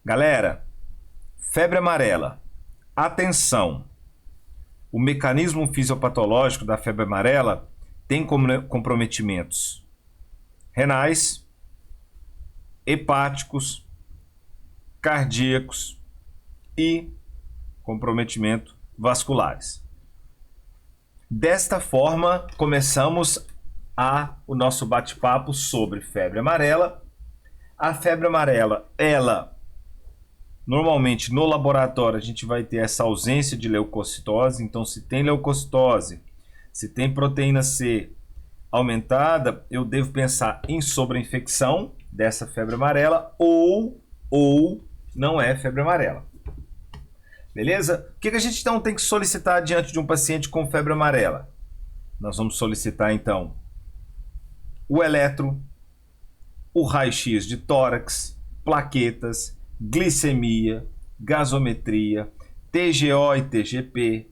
Galera, febre amarela. Atenção! O mecanismo fisiopatológico da febre amarela tem comprometimentos renais, hepáticos, cardíacos e comprometimento vasculares. Desta forma, começamos o nosso bate-papo sobre febre amarela. A febre amarela, normalmente no laboratório a gente vai ter essa ausência de leucocitose. Então, se tem leucocitose, se tem proteína C aumentada, eu devo pensar em sobreinfecção dessa febre amarela ou não é febre amarela. Beleza? O que a gente então tem que solicitar diante de um paciente com febre amarela? Nós vamos solicitar então o eletro, o raio-x de tórax, plaquetas, glicemia, gasometria, TGO e TGP,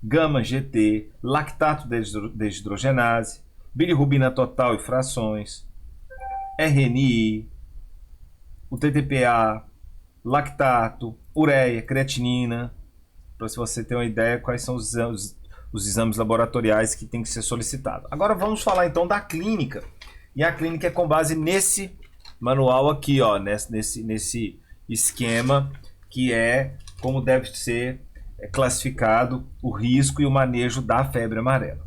gama-GT, lactato desidrogenase, bilirrubina total e frações, RNI, o TTPA, lactato, ureia, creatinina, para se você ter uma ideia quais são os exames laboratoriais que tem que ser solicitado. Agora vamos falar então da clínica. E a clínica é com base nesse manual aqui, ó, nesse esquema que é como deve ser classificado o risco e o manejo da febre amarela.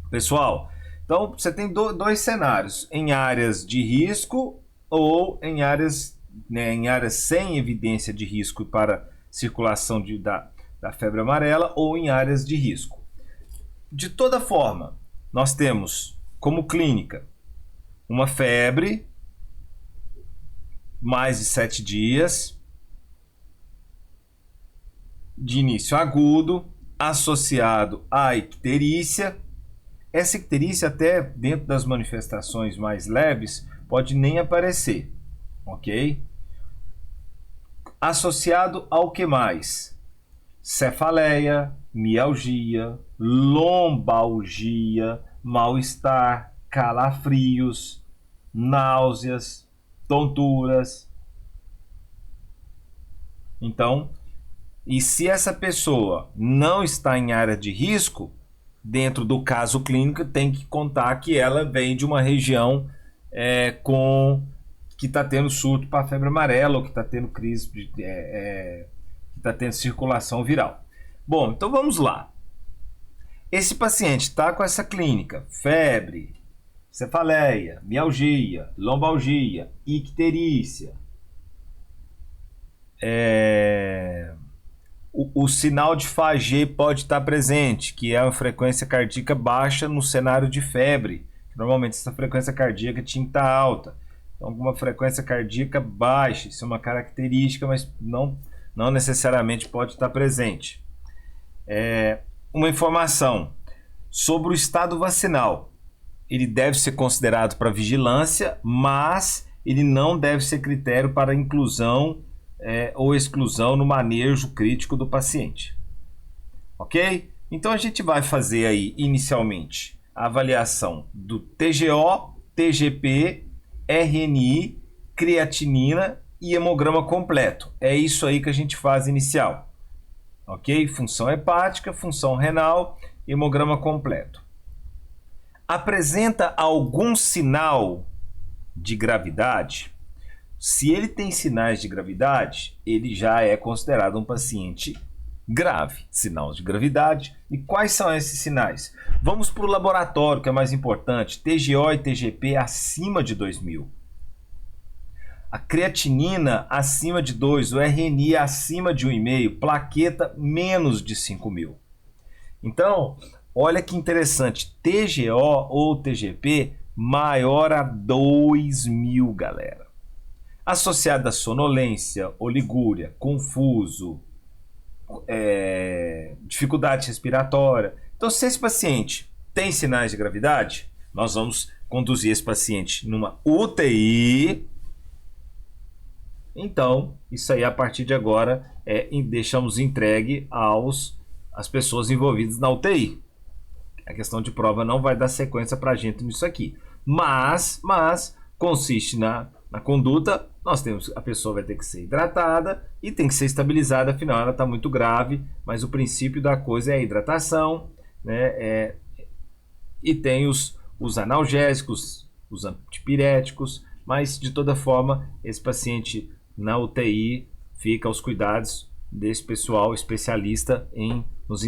Pessoal, então você tem dois cenários, em áreas de risco ou em áreas sem evidência de risco para circulação da febre amarela ou em áreas de risco. De toda forma, nós temos como clínica uma febre, mais de 7 dias, de início agudo, associado à icterícia. Essa icterícia, até dentro das manifestações mais leves, pode nem aparecer, ok? Associado ao que mais? Cefaleia, mialgia, lombalgia, mal-estar, calafrios, náuseas, tonturas. Então, e se essa pessoa não está em área de risco, dentro do caso clínico tem que contar que ela vem de uma região que está tendo surto para febre amarela ou que está tendo crise, que está tendo circulação viral. Bom, então vamos lá. Esse paciente está com essa clínica, febre, cefaleia, mialgia, lombalgia, icterícia. O sinal de Fagê pode estar presente, que é uma frequência cardíaca baixa no cenário de febre. Normalmente essa frequência cardíaca tinha que estar alta. Então, alguma frequência cardíaca baixa, isso é uma característica, mas não necessariamente pode estar presente. Uma informação sobre o estado vacinal. Ele deve ser considerado para vigilância, mas ele não deve ser critério para inclusão ou exclusão no manejo crítico do paciente. Ok? Então a gente vai fazer aí inicialmente a avaliação do TGO, TGP, RNI, creatinina e hemograma completo. É isso aí que a gente faz inicial. Ok? Função hepática, função renal, hemograma completo. Apresenta algum sinal de gravidade? Se ele tem sinais de gravidade, ele já é considerado um paciente grave. Sinal de gravidade. E quais são esses sinais? Vamos para o laboratório, que é mais importante. TGO e TGP acima de 2.000. A creatinina acima de 2, o RNI acima de 1,5, plaqueta menos de 5.000. Então, olha que interessante, TGO ou TGP maior a 2.000, galera. Associada a sonolência, oligúria, confuso, dificuldade respiratória. Então, se esse paciente tem sinais de gravidade, nós vamos conduzir esse paciente numa UTI. Então, isso aí a partir de agora deixamos entregue às pessoas envolvidas na UTI. A questão de prova não vai dar sequência para a gente nisso aqui. Mas consiste na conduta a pessoa vai ter que ser hidratada e tem que ser estabilizada, afinal ela está muito grave, mas o princípio da coisa é a hidratação, né? E tem os analgésicos, os antipiréticos, mas de toda forma esse paciente na UTI fica aos cuidados desse pessoal especialista os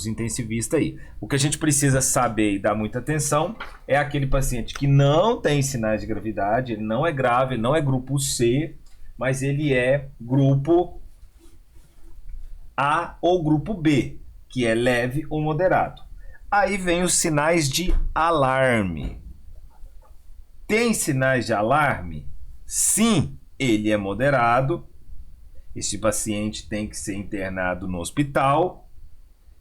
intensivistas aí. O que a gente precisa saber e dar muita atenção é aquele paciente que não tem sinais de gravidade, ele não é grave, ele não é grupo C, mas ele é grupo A ou grupo B, que é leve ou moderado. Aí vem os sinais de alarme. Tem sinais de alarme? Sim, ele é moderado. Esse paciente tem que ser internado no hospital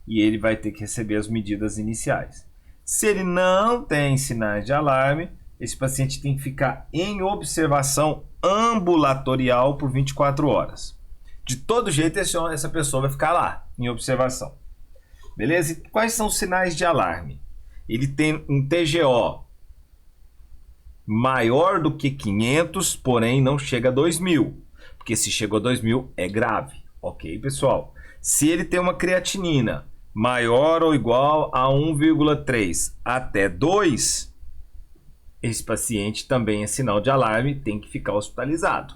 e ele vai ter que receber as medidas iniciais. Se ele não tem sinais de alarme, esse paciente tem que ficar em observação ambulatorial por 24 horas. De todo jeito, essa pessoa vai ficar lá, em observação. Beleza? E quais são os sinais de alarme? Ele tem um TGO maior do que 500, porém não chega a 2.000. Porque se chegou a 2.000 é grave. Ok, pessoal? Se ele tem uma creatinina maior ou igual a 1,3 até 2, esse paciente também é sinal de alarme, tem que ficar hospitalizado.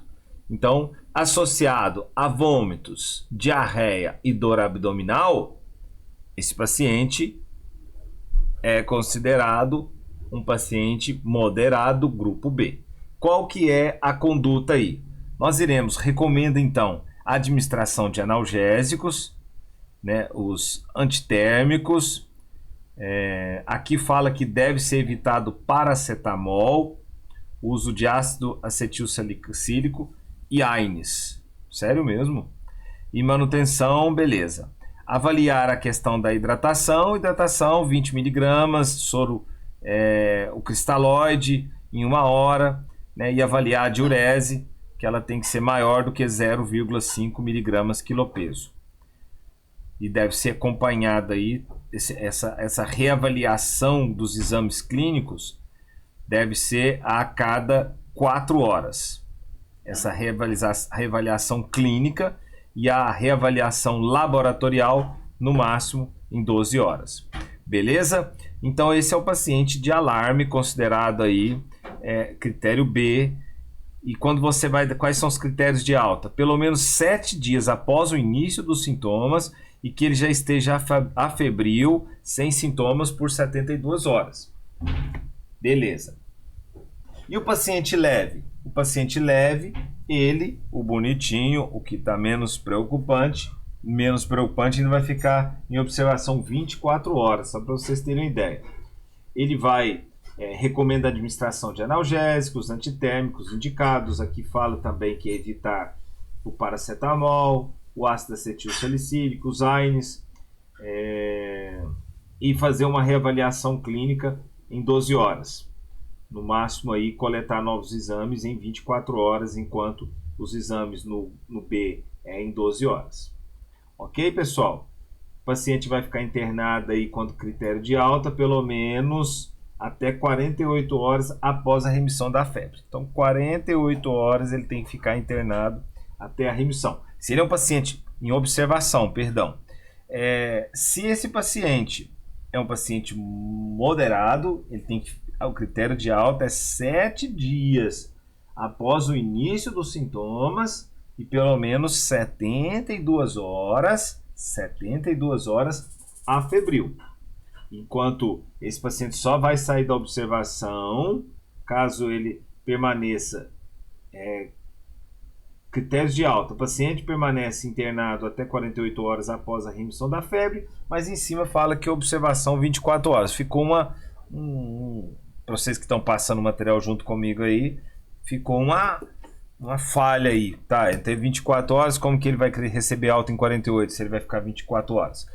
Então, associado a vômitos, diarreia e dor abdominal, esse paciente é considerado um paciente moderado grupo B. Qual que é a conduta aí? Nós recomenda então a administração de analgésicos, né, os antitérmicos. Aqui fala que deve ser evitado paracetamol, uso de ácido acetilsalicílico e AINES. Sério mesmo? E manutenção, beleza. Avaliar a questão da hidratação 20 mg, soro, o cristalóide em 1 hora, né, e avaliar a diurese, que ela tem que ser maior do que 0,5 mg quilopesio. E deve ser acompanhada aí, essa reavaliação dos exames clínicos deve ser a cada 4 horas. Essa reavaliação clínica e a reavaliação laboratorial no máximo em 12 horas. Beleza? Então esse é o paciente de alarme, considerado aí critério B. E quando você quais são os critérios de alta? Pelo menos 7 dias após o início dos sintomas e que ele já esteja afebril, sem sintomas por 72 horas. Beleza. E o paciente leve? O paciente leve, o bonitinho, o que está menos preocupante ainda vai ficar em observação 24 horas, só para vocês terem uma ideia. Ele recomenda a administração de analgésicos, antitérmicos indicados. Aqui fala também que evitar o paracetamol, o ácido acetilsalicílico, os AINES, e fazer uma reavaliação clínica em 12 horas. No máximo, aí, coletar novos exames em 24 horas, enquanto os exames no B em 12 horas. Ok, pessoal? O paciente vai ficar internado aí quanto critério de alta, pelo menos até 48 horas após a remissão da febre. Então, 48 horas ele tem que ficar internado até a remissão. Se ele é um paciente em observação, se esse paciente é um paciente moderado, ele tem que, o critério de alta é 7 dias após o início dos sintomas e pelo menos 72 horas afebril. Enquanto esse paciente só vai sair da observação caso ele permaneça critérios de alta. O paciente permanece internado até 48 horas após a remissão da febre, mas em cima fala que observação 24 horas. Ficou para vocês que estão passando o material junto comigo aí, ficou uma falha aí, tá? Entre 24 horas, como que ele vai receber alta em 48, se ele vai ficar 24 horas?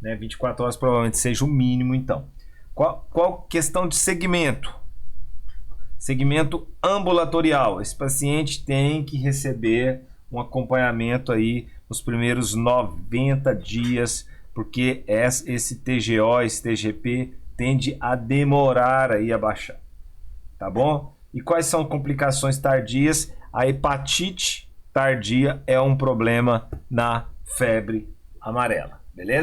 24 horas provavelmente seja o mínimo, então. Qual questão de segmento? Segmento ambulatorial. Esse paciente tem que receber um acompanhamento aí nos primeiros 90 dias, porque esse TGO, esse TGP tende a demorar aí a baixar. Tá bom? E quais são complicações tardias? A hepatite tardia é um problema na febre amarela, beleza?